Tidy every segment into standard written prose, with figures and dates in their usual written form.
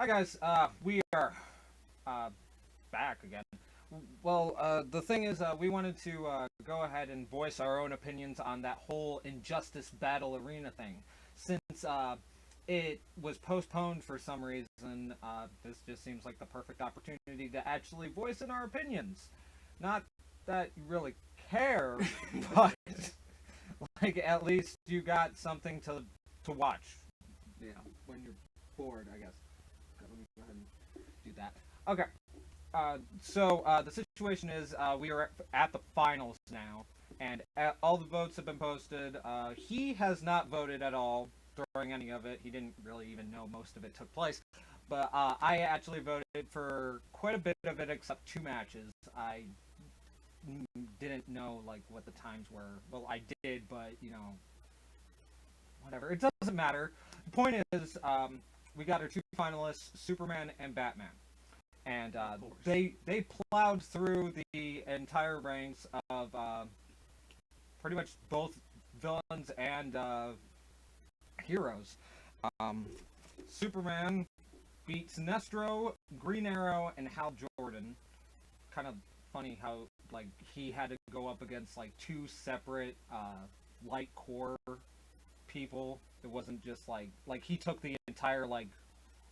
Hi guys, we are back again. Well, the thing is, we wanted to go ahead and voice our own opinions on that whole Injustice Battle Arena thing. Since it was postponed for some reason, this just seems like the perfect opportunity to actually voice in our opinions. Not that you really care, but like at least you got something to watch. You know, when you're bored, I guess. Let me go ahead and do that. Okay. So the situation is we are at the finals now, and all the votes have been posted. He has not voted at all during any of it. He didn't really even know most of it took place. But I actually voted for quite a bit of it, except two matches. I didn't know like what the times were. Well, I did, but you know, whatever. It doesn't matter. The point is, we got our two finalists, Superman and Batman. And they plowed through the entire ranks of pretty much both villains and heroes. Um, Superman beat Sinestro, Green Arrow, and Hal Jordan. Kind of funny how like he had to go up against like two separate light core people. It wasn't just like he took the entire like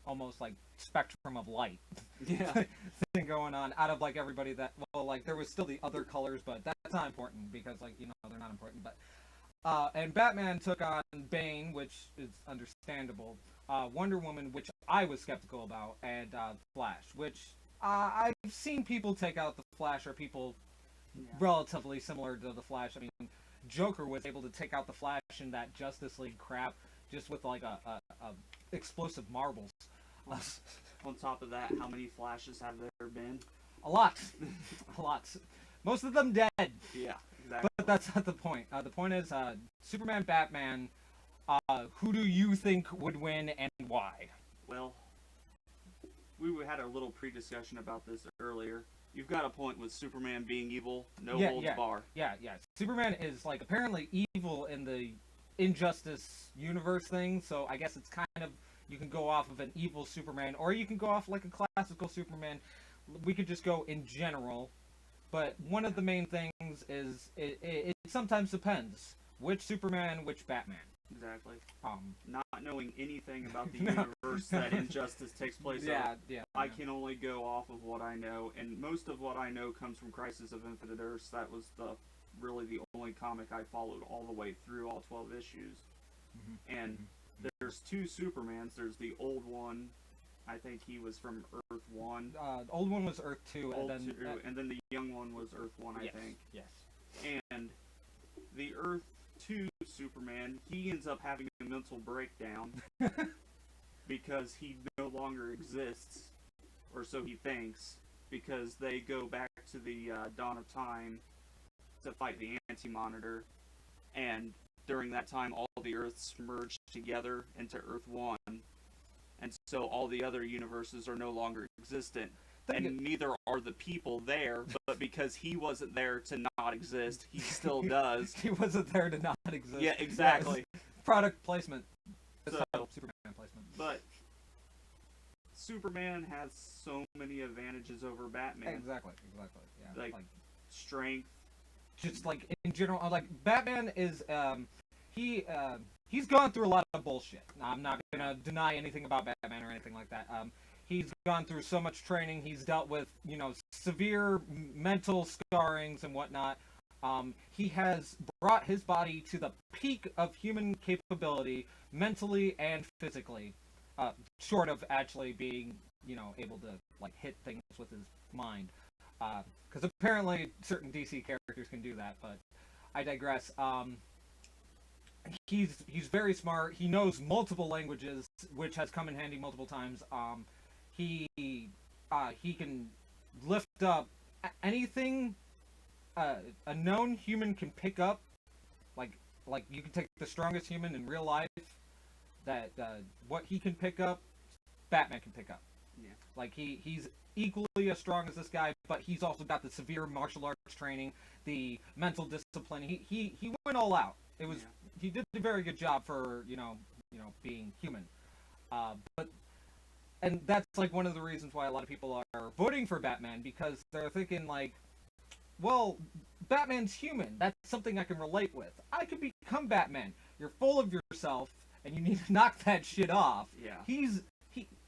almost like spectrum of light Yeah. thing going on out of like everybody that well like there was still the other colors, but that's not important because like you know they're not important. But and Batman took on Bane, which is understandable. Wonder Woman, which I was skeptical about, and Flash, which I've seen people take out the Flash, or people relatively similar to the Flash. I mean, Joker was able to take out the Flash in that Justice League crap just with like a explosive marbles. On top of that, how many flashes have there been? A lot, a lot. Most of them dead. Yeah, exactly. But that's not the point. The point is, Superman, Batman. Who do you think would win and why? Well, we had a little pre-discussion about this earlier. You've got a point with Superman being evil, no holds bar. Yeah. Superman is like apparently evil in the Injustice universe thing, so I guess it's kind of you can go off of an evil Superman, or you can go off like a classical Superman. We could just go in general, but one of the main things is it sometimes depends which Superman, which Batman. Exactly. Um, Not knowing anything about the universe that Injustice takes place in, I can only go off of what I know, and most of what I know comes from Crisis of Infinite Earths. That was really the only comic I followed all the way through all 12 issues. And there's two Supermans. There's the old one. I think he was from Earth 1. The old one was Earth 2, and then the young one was Earth 1, I think. Yes. And the Earth 2 Superman, he ends up having a mental breakdown because he no longer exists, or so he thinks, because they go back to the dawn of time to fight the Anti-Monitor, and during that time all the Earths merged together into Earth 1, and so all the other universes are no longer existent. And neither are the people there, but because he wasn't there to not exist, he still does. He wasn't there to not exist. Yeah, exactly. Yes. Product placement. So, Superman placement. But Superman has so many advantages over Batman. Exactly. Yeah. Like strength. Just like in general, like Batman is he's gone through a lot of bullshit. I'm not gonna deny anything about Batman or anything like that. He's gone through so much training. He's dealt with, you know, severe mental scarrings and whatnot. He has brought his body to the peak of human capability, mentally and physically, short of actually being, you know, able to like hit things with his mind. Because apparently certain DC characters can do that, but I digress. He's very smart. He knows multiple languages, which has come in handy multiple times. He can lift up anything a known human can pick up. Like you can take the strongest human in real life. That what he can pick up, Batman can pick up. Yeah. Like he's equally as strong as this guy, but he's also got the severe martial arts training, the mental discipline. He went all out. It was he did a very good job for you know being human. But and that's like one of the reasons why a lot of people are voting for Batman, because they're thinking like, well, Batman's human. That's something I can relate with. I could become Batman. You're full of yourself, and you need to knock that shit off. Yeah. He,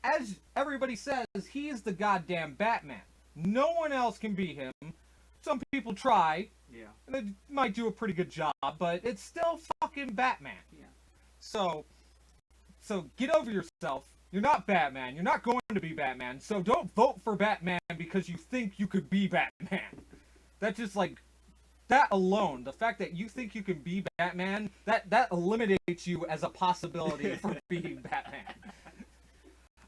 as everybody says, he is the goddamn Batman. No one else can be him. Some people try, Yeah. and they might do a pretty good job, but it's still fucking Batman. Yeah. So get over yourself. You're not Batman. You're not going to be Batman. So don't vote for Batman because you think you could be Batman. That's just like, that alone, the fact that you think you can be Batman, that eliminates you as a possibility for being Batman.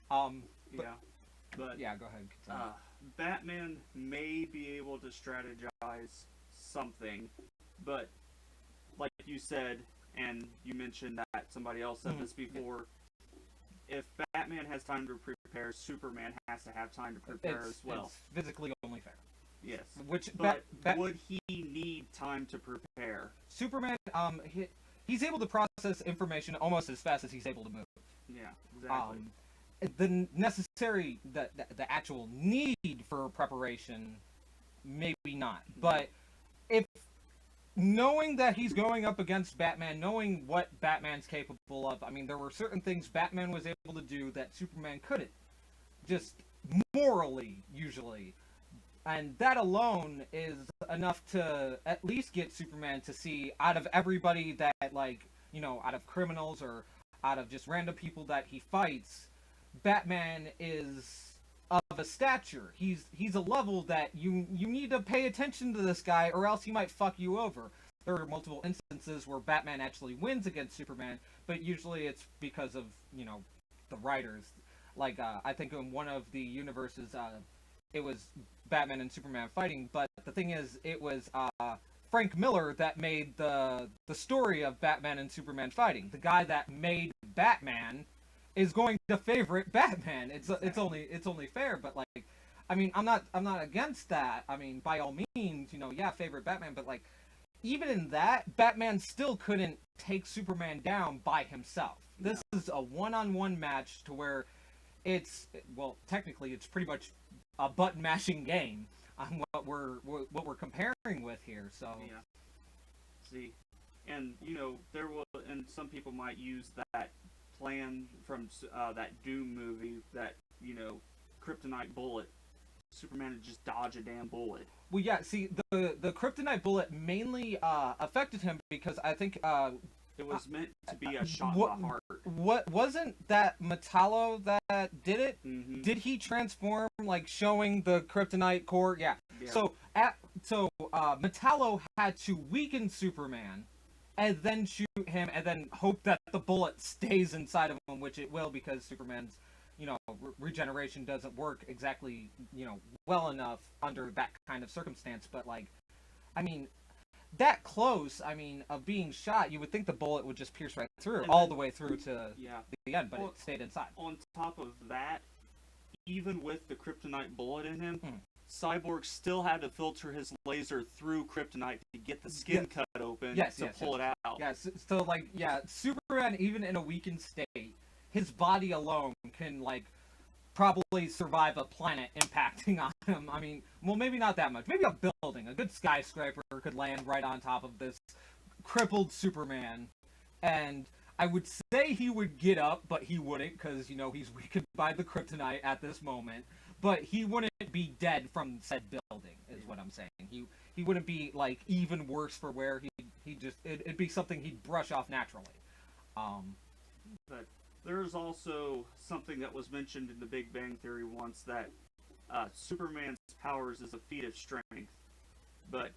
But yeah, go ahead. Batman may be able to strategize something, but like you said, and you mentioned that somebody else said this before, if Batman has time to prepare, Superman has to have time to prepare as well. It's physically only fair. Yes. But would he need time to prepare? Superman, he's able to process information almost as fast as he's able to move. Yeah, exactly. The necessary, the actual need for preparation, maybe not. But if knowing that he's going up against Batman, knowing what Batman's capable of, I mean, there were certain things Batman was able to do that Superman couldn't. Just morally, usually. And that alone is enough to at least get Superman to see, out of everybody that, like, you know, out of criminals or out of just random people that he fights, Batman is of a stature. He's a level that you need to pay attention to this guy, or else he might fuck you over. There are multiple instances where Batman actually wins against Superman, but usually it's because of, you know, the writers. Like, I think in one of the universes, it was Batman and Superman fighting, but the thing is, it was Frank Miller that made the story of Batman and Superman fighting. The guy that made Batman is going to favorite Batman. It's only fair, but like, I mean, I'm not against that. I mean, by all means, you know, yeah, favorite Batman, but like, even in that, Batman still couldn't take Superman down by himself. This is a one-on-one match to where technically it's pretty much a button mashing game on what we're comparing with here. So yeah. See, and you know, and some people might use that plan from that Doom movie, that, you know, kryptonite bullet. Superman would just dodge a damn bullet. Well, yeah. See, the kryptonite bullet mainly affected him because I think it was meant to be a shot in the heart. What wasn't that Metallo that did it? Mm-hmm. Did he transform, like, showing the kryptonite core? Yeah. So Metallo had to weaken Superman and then shoot him and then hope that the bullet stays inside of him, which it will, because Superman's, you know, regeneration doesn't work exactly, you know, well enough under that kind of circumstance. But, like, I mean, that close, I mean, of being shot, you would think the bullet would just pierce right through, all the way through to the end, but it stayed inside. On top of that, even with the kryptonite bullet in him, Cyborg still had to filter his laser through kryptonite to get the skin cut open to pull it out. Yeah, so like, Superman, even in a weakened state, his body alone can, like, probably survive a planet impacting on him. I mean, well, maybe not that much. Maybe a building, a good skyscraper could land right on top of this crippled Superman. And I would say he would get up, but he wouldn't, because, you know, he's weakened by the kryptonite at this moment. But he wouldn't be dead from said building, is what I'm saying. He wouldn't be, like, even worse for wear. It'd be something he'd brush off naturally. But there's also something that was mentioned in the Big Bang Theory once, that Superman's powers is a feat of strength. But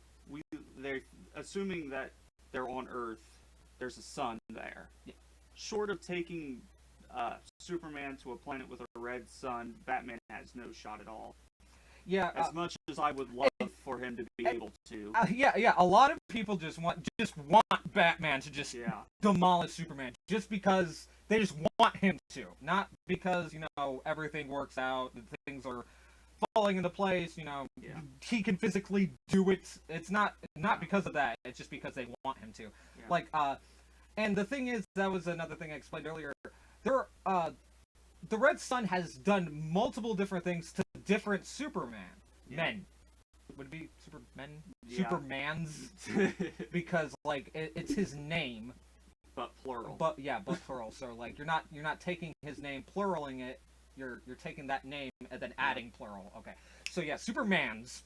they're assuming that they're on Earth, there's a sun there. Yeah. Short of taking Superman to a planet with a red sun, Batman has no shot at all. Yeah. As much as I would love for him to be able to. A lot of people just want Batman to just demolish Superman, just because they just want him to, not because, you know, everything works out, things are falling into place, you know, he can physically do it. It's not because of that. It's just because they want him to. Like, and the thing is, that was another thing I explained earlier. There, the Red Sun has done multiple different things to different Superman men. Would it be Supermen? Yeah. Supermans, because like it's his name, but plural. But plural. So like you're not taking his name, pluraling it. You're taking that name and then adding plural. Okay. So yeah, Supermans,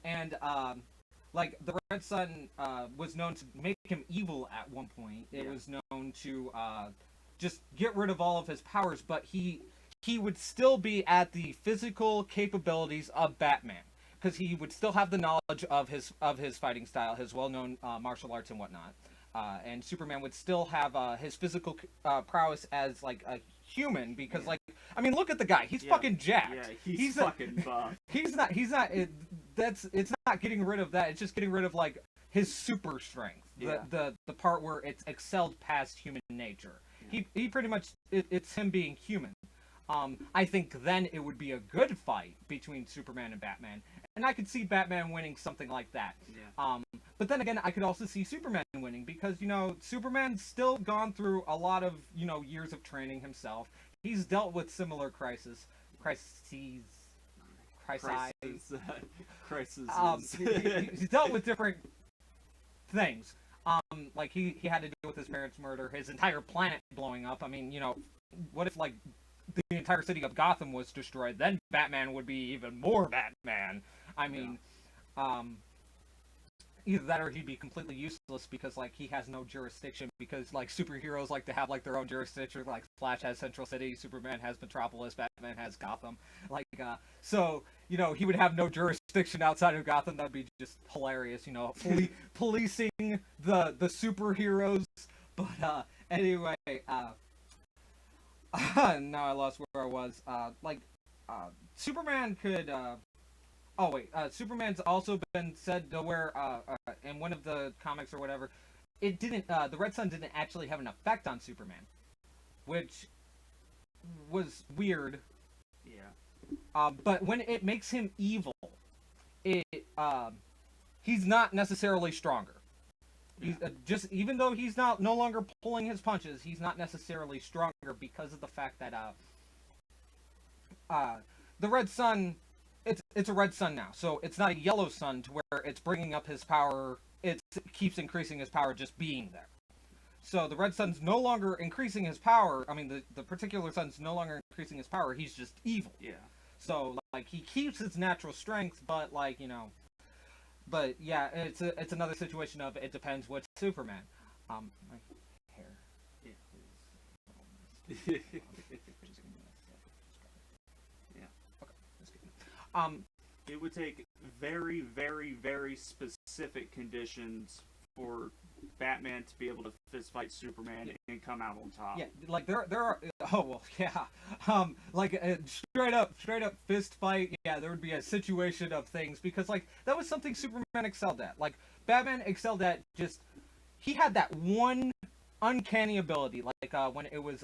and like the Red Sun was known to make him evil at one point. It was known to just get rid of all of his powers, but he would still be at the physical capabilities of Batman, because he would still have the knowledge of his fighting style, his well-known martial arts and whatnot. And Superman would still have his physical prowess as like a human, because like, I mean, look at the guy, he's fucking jacked. Yeah, he's fucking buff. He's not it's not getting rid of that, it's just getting rid of like his super strength, the part where it's excelled past human nature. He pretty much, it's him being human. I think then it would be a good fight between Superman and Batman, and I could see Batman winning something like that. But then again, I could also see Superman winning, because, you know, Superman's still gone through a lot of, you know, years of training himself. He's dealt with similar crises. He's dealt with different things. Like he had to deal with his parents' murder, his entire planet blowing up. I mean, you know, what if like the entire city of Gotham was destroyed? Then Batman would be even more Batman. I mean, either that or he'd be completely useless, because like he has no jurisdiction, because like superheroes like to have like their own jurisdiction. Like Flash has Central City, Superman has Metropolis, Batman has Gotham. Like so, you know, he would have no jurisdiction outside of Gotham. That'd be just hilarious, you know, policing the superheroes. But anyway, now I lost where I was. Superman could Superman's also been said to wear, in one of the comics or whatever, it didn't, the Red Sun didn't actually have an effect on Superman, which was weird. Yeah. But when it makes him evil, he's not necessarily stronger. He's just, even though he's no longer pulling his punches, he's not necessarily stronger, because of the fact that the Red Sun, it's a red sun now, so it's not a yellow sun to where it's bringing up his power. It keeps increasing his power just being there. So the red sun's no longer increasing his power. I mean, the particular sun's no longer increasing his power. He's just evil. Yeah. So like he keeps his natural strength, but like, you know, but yeah, it's another situation of it depends which Superman. My hair. Yeah. It would take very, very, very specific conditions for Batman to be able to fist fight Superman and come out on top. Yeah, like there are. Oh well, yeah. Like a straight up fist fight. Yeah, there would be a situation of things, because like that was something Superman excelled at. Like Batman excelled at just, he had that one uncanny ability. Like when it was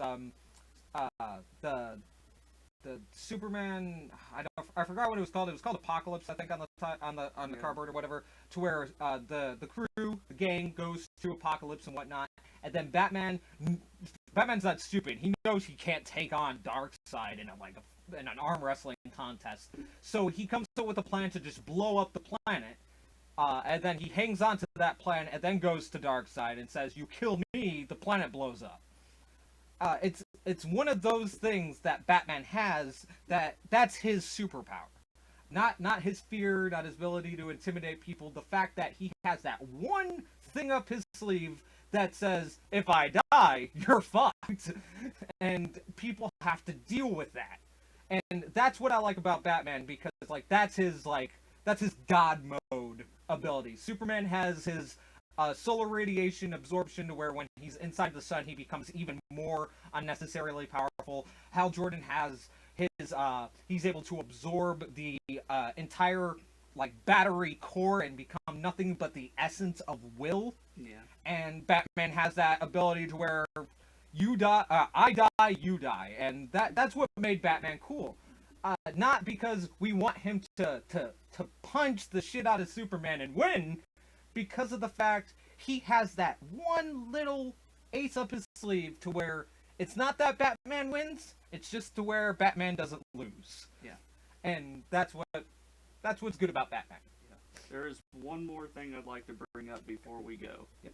the Superman, I forgot what it was called. It was called Apocalypse, I think, on the cardboard or whatever. To where the crew, the gang, goes to Apocalypse and whatnot, and then Batman's not stupid. He knows he can't take on Darkseid in an arm wrestling contest. So he comes up with a plan to just blow up the planet, and then he hangs on to that plan, and then goes to Darkseid and says, "You kill me, the planet blows up." It's one of those things that Batman has, that's his superpower. Not his fear, not his ability to intimidate people. The fact that he has that one thing up his sleeve that says, if I die, you're fucked. And people have to deal with that. And that's what I like about Batman, because like that's his God mode ability. Superman has his solar radiation absorption, to where when he's inside the sun, he becomes even more unnecessarily powerful. Hal Jordan has his, he's able to absorb the entire like battery core and become nothing but the essence of will. Yeah. And Batman has that ability to where you die, I die, you die, and that's what made Batman cool. Not because we want him to punch the shit out of Superman and win, because of the fact he has that one little ace up his sleeve, to where it's not that Batman wins. It's just to where Batman doesn't lose. Yeah. And that's what's good about Batman. Yeah. There is one more thing I'd like to bring up before we go. Yep.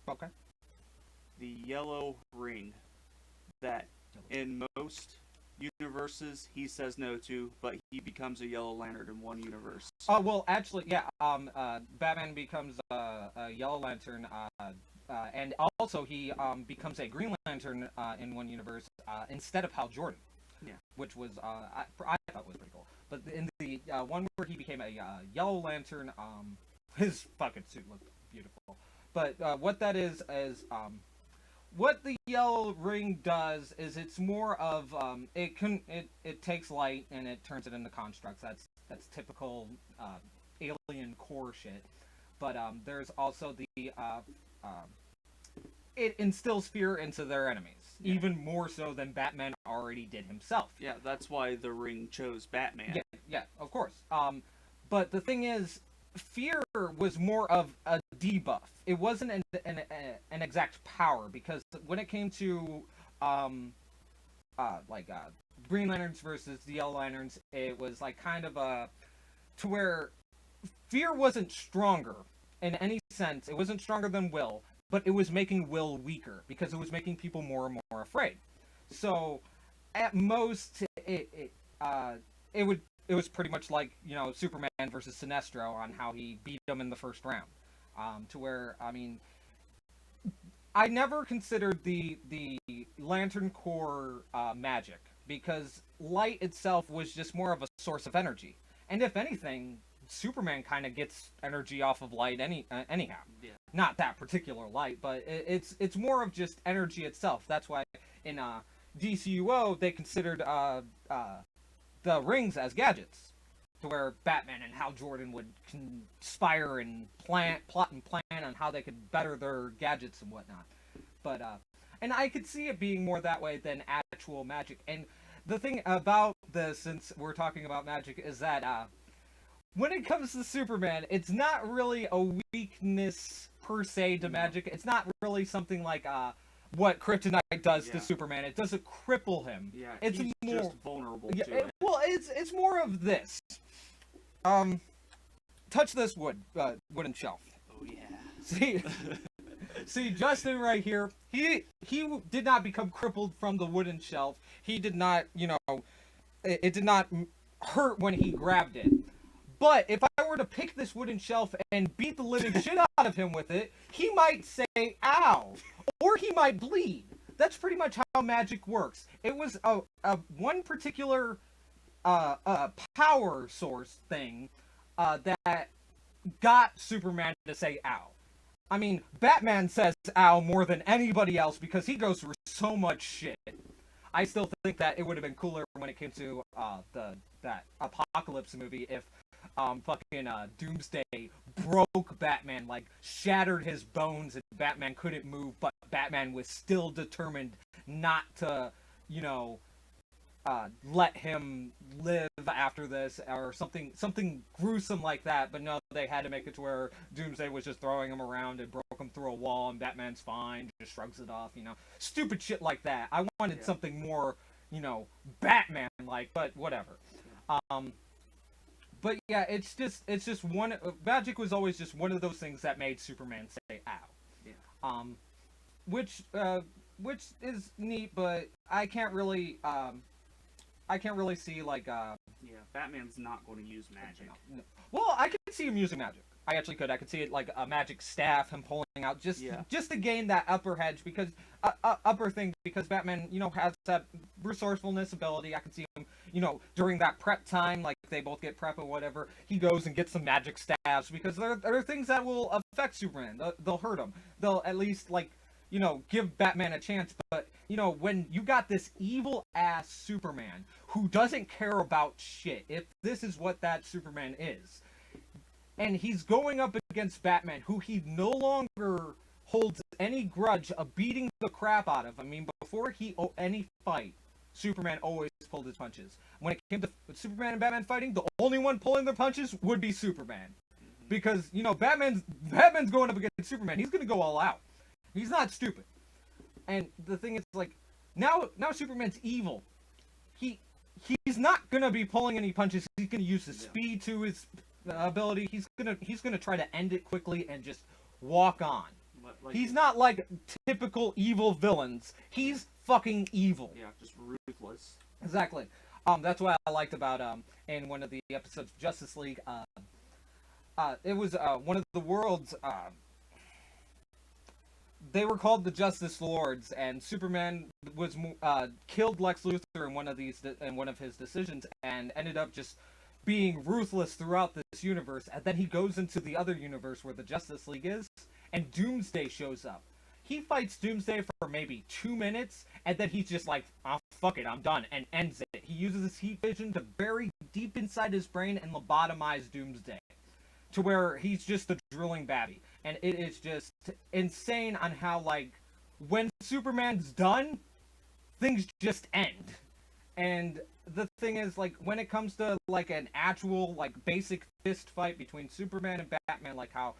Okay. The yellow ring that in most universes he says no to, but he becomes a Yellow Lantern in one universe. Oh well, actually, yeah. Batman becomes a Yellow Lantern, and also he becomes a Green Lantern in one universe instead of Hal Jordan. Yeah. Which was I thought was pretty cool. But in the one where he became a Yellow Lantern, his fucking suit looked beautiful. But what that is what the yellow ring does is it's more of it takes light and it turns it into constructs. That's typical alien core shit. But there's also the it instills fear into their enemies, even more so than Batman already did himself. Yeah, that's why the ring chose Batman. Yeah, of course. But the thing is, fear was more of a debuff. It wasn't an exact power, because when it came to Green Lanterns versus the Yellow Lanterns, it was like kind of to where fear wasn't stronger in any sense. It wasn't stronger than will, but it was making will weaker because it was making people more and more afraid. So at most it was pretty much like, Superman versus Sinestro on how he beat him in the first round. To where, I mean, I never considered the Lantern Core magic, because light itself was just more of a source of energy. And if anything, Superman kind of gets energy off of light anyhow. Yeah. Not that particular light, but it's more of just energy itself. That's why in DCUO they considered the rings as gadgets, to where Batman and Hal Jordan would conspire and plot and plan on how they could better their gadgets and whatnot. But and I could see it being more that way than actual magic. And the thing about this, since we're talking about magic, is that when it comes to Superman, it's not really a weakness per se to magic. It's not really something like what Kryptonite does to Superman. It doesn't cripple him. Yeah, it's he's more just vulnerable to it. Well, it's more of this. Touch this wooden shelf. Oh yeah. See, Justin right here. He did not become crippled from the wooden shelf. He did not, it did not hurt when he grabbed it. But if I were to pick this wooden shelf and beat the living shit out of him with it, he might say, ow, or he might bleed. That's pretty much how magic works. It was a one particular power source thing that got Superman to say ow. I mean, Batman says ow more than anybody else because he goes through so much shit. I still think that it would have been cooler when it came to that Apocalypse movie if fucking Doomsday broke Batman, like shattered his bones, and Batman couldn't move, but Batman was still determined not to, let him live after this, or something gruesome like that. But no, they had to make it to where Doomsday was just throwing him around and broke him through a wall, and Batman's fine, just shrugs it off, stupid shit like that. I wanted something more, Batman-like, but whatever. But yeah, it's just one. Magic was always just one of those things that made Superman say "ow." Yeah. Which is neat, but I can't really see like. Yeah, Batman's not going to use magic. No. Well, I could see him using magic. I actually could. I could see it like a magic staff, him pulling out just to gain that upper hedge, because upper thing, because Batman, has that resourcefulness ability. I can see him, during that prep time, like they both get prep or whatever, he goes and gets some magic staffs, because there are things that will affect Superman. They'll hurt him. They'll at least give Batman a chance. But when you got this evil ass Superman who doesn't care about shit, if this is what that Superman is, and he's going up against Batman, who he no longer holds any grudge of beating the crap out of. I mean, before any fight, Superman always pulled his punches. When it came to Superman and Batman fighting, the only one pulling their punches would be Superman. Because, Batman's going up against Superman. He's going to go all out. He's not stupid. And the thing is, like, now Superman's evil. He's not gonna be pulling any punches. He's gonna use his speed to his ability. He's gonna try to end it quickly and just walk on. Like, he's not like typical evil villains. He's fucking evil. Yeah, just ruthless. Exactly. That's what I liked about in one of the episodes of Justice League. It was one of the world's. They were called the Justice Lords, and Superman was killed Lex Luthor in one of his decisions, and ended up just being ruthless throughout this universe. And then he goes into the other universe where the Justice League is, and Doomsday shows up. He fights Doomsday for maybe 2 minutes, and then he's just like, "Oh, fuck it, I'm done," and ends it. He uses his heat vision to bury deep inside his brain and lobotomize Doomsday, to where he's just a drooling babby. And it is just insane on how, like, when Superman's done, things just end. And the thing is, like, when it comes to, like, an actual, like, basic fist fight between Superman and Batman, like how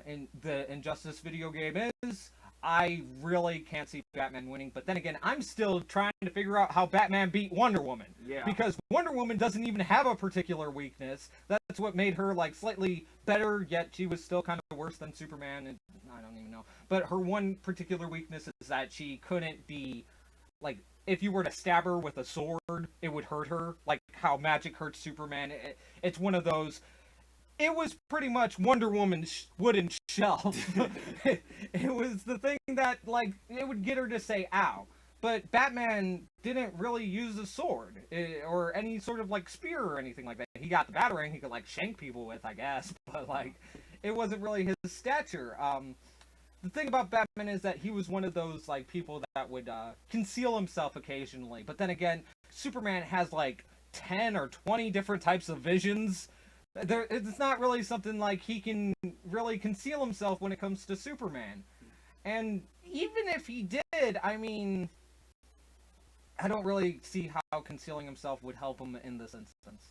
in the Injustice video game is, I really can't see Batman winning. But then again, I'm still trying to figure out how Batman beat Wonder Woman. Yeah. Because Wonder Woman doesn't even have a particular weakness. That's what made her, like, slightly better, yet she was still kind of worse than Superman. And I don't even know. But her one particular weakness is that she couldn't be, like, if you were to stab her with a sword, it would hurt her. Like how magic hurts Superman. It's one of those... It was pretty much Wonder Woman's wooden shelf. It was the thing that, like, it would get her to say, ow. But Batman didn't really use a sword, or any sort of, like, spear or anything like that. He got the Batarang he could, like, shank people with, I guess. But, like, it wasn't really his stature. The thing about Batman is that he was one of those, like, people that would conceal himself occasionally. But then again, Superman has, like, 10 or 20 different types of visions. It's not really something like he can really conceal himself when it comes to Superman. And even if he did, I mean, I don't really see how concealing himself would help him in this instance.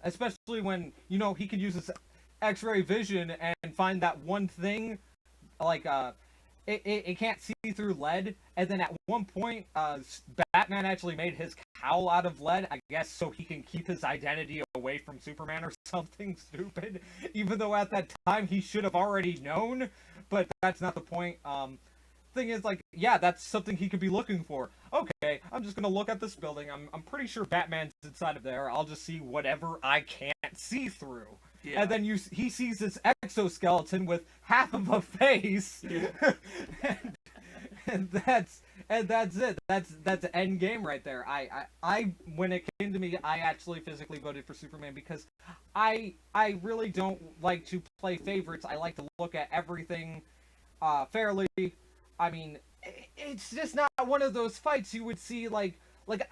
Especially when, you know, he could use his X-ray vision and find that one thing, like, it can't see through lead, and then at one point, Batman actually made his cowl out of lead, I guess, so he can keep his identity away from Superman or something stupid, even though at that time he should have already known, but that's not the point. Thing is, like, yeah, that's something he could be looking for. Okay, I'm just gonna look at this building, I'm pretty sure Batman's inside of there, I'll just see whatever I can't see through. Yeah. And then he sees this exoskeleton with half of a face, yeah. and that's it. That's end game right there. I when it came to me, I actually physically voted for Superman because I really don't like to play favorites. I like to look at everything fairly. I mean, it's just not one of those fights you would see like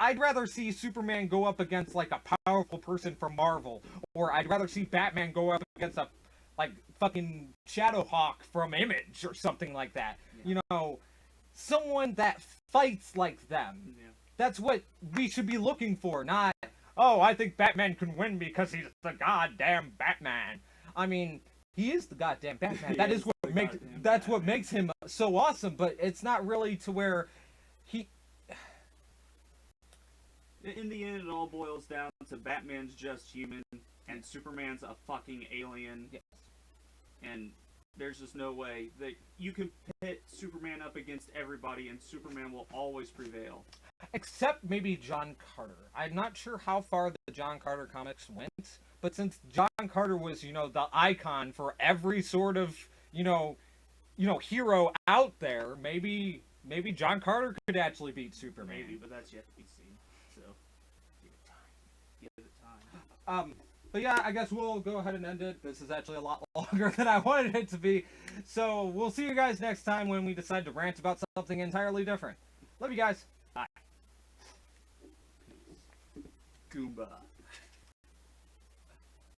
I'd rather see Superman go up against like a powerful person from Marvel, or I'd rather see Batman go up against a like fucking Shadowhawk from Image or something like that. Yeah. You know, someone that fights like them. Yeah. That's what we should be looking for, not, oh, I think Batman can win because he's the goddamn Batman. I mean, he is the goddamn Batman. That is what makes him so awesome, but it's not really to where he... In the end, it all boils down to Batman's just human, and Superman's a fucking alien. Yes. And there's just no way that you can pit Superman up against everybody, and Superman will always prevail. Except maybe John Carter. I'm not sure how far the John Carter comics went, but since John Carter was, you know, the icon for every sort of, you know, hero out there, maybe John Carter could actually beat Superman. Maybe, but that's yet to be seen. So, give it time. Give it time. But yeah, I guess we'll go ahead and end it. This is actually a lot longer than I wanted it to be. So, we'll see you guys next time when we decide to rant about something entirely different. Love you guys. Bye. Goomba.